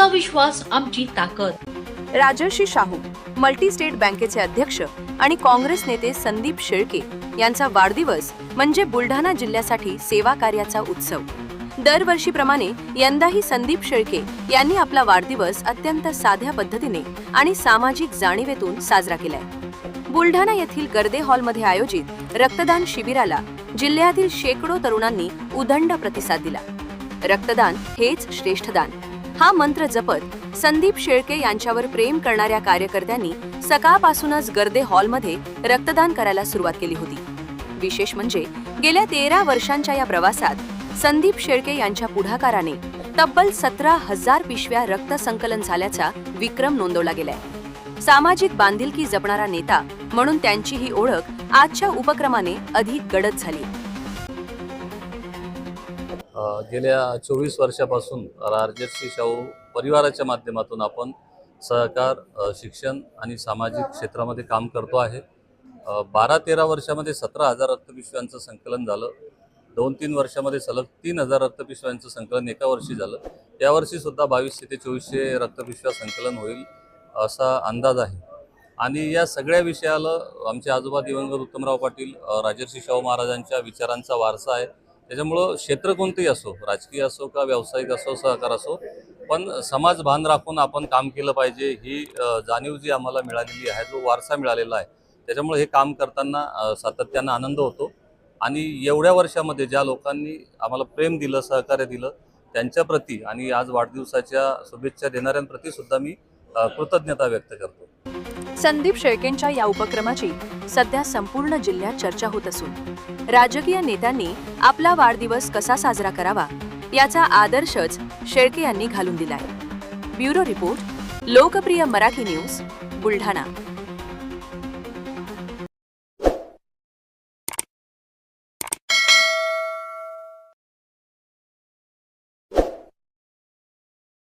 तुमचा विश्वास आमची ताकद. राजर्षी शाहू मल्टी स्टेट बँकेचे अध्यक्ष आणि काँग्रेस नेते संदीप शेळके यांचा वाढदिवस म्हणजे बुलढाणा जिल्ह्यासाठी सेवा कार्याचा उत्सव. दरवर्षीप्रमाणे यंदाही संदीप शेळके यांनी आपला वाढदिवस अत्यंत साध्या पद्धतीने आणि सामाजिक जाणीवेतून साजरा केलाय. बुलढाणा येथील गर्दे हॉलमध्ये आयोजित रक्तदान शिबिराला जिल्ह्यातील शेकडो तरुणांनी उदंड प्रतिसाद दिला. रक्तदान हेच श्रेष्ठ दान हा मंत्र जपत संदीप शेळके यांच्यावर प्रेम करणाऱ्या कार्यकर्त्यांनी सकाळपासूनच गर्दे हॉलमध्ये रक्तदान करायला सुरुवात केली होती. विशेष म्हणजे गेल्या 13 वर्षांच्या या प्रवासात संदीप शेळके यांच्या पुढाकाराने तब्बल 17,000 पिशव्या रक्त संकलन झाल्याचा विक्रम नोंदवला गेलाय. सामाजिक बांधिलकी जपणारा नेता म्हणून त्यांची ही ओळख आजच्या उपक्रमाने अधिक गडद झाली. गेल्या 24 वर्षापासून राजर्षी शाहू परिवाराच्या माध्यमातून आपण सहकार, शिक्षण आणि सामाजिक क्षेत्रामध्ये काम करतो आहे. 12-13 वर्षामध्ये 17,000 रक्तपिशव्यांचं संकलन झालं. 2-3 वर्षामध्ये सलग 3,000 रक्तपिशव्यांचं संकलन एका वर्षी झालं. यावर्षी सुद्धा 2200 ते 2400 रक्तपिशव्या संकलन होईल असा अंदाज आहे. आणि या सगळ्या विषयाला आमचे आजोबा दिवंगत उत्तमराव पाटील राजर्षी शाहू महाराजांच्या विचारांचा वारसा आहे. त्याच्यामुळं क्षेत्र कोणतेही असो, राजकीय असो का व्यावसायिक असो, सहकार असो, पण समाज भान राखून आपण काम केलं पाहिजे ही जाणीव जी आम्हाला मिळालेली आहे, जो वारसा मिळालेला आहे, त्याच्यामुळे हे काम करताना सातत्यानं आनंद होतो. आणि एवढ्या वर्षामध्ये ज्या लोकांनी आम्हाला प्रेम दिलं, सहकार्य दिलं, त्यांच्याप्रती आणि आज वाढदिवसाच्या शुभेच्छा देणाऱ्यांप्रती सुद्धा मी कृतज्ञता व्यक्त करतो. संदीप शेळकेंच्या या उपक्रमाची सध्या संपूर्ण जिल्ह्यात चर्चा होत असून राजकीय नेत्यांनी आपला वाढदिवस कसा साजरा करावा याचा आदर्शच शेळके यांनी घालून दिलाय. ब्युरो रिपोर्ट, लोकप्रिय मराठी न्यूज, बुलढाणा.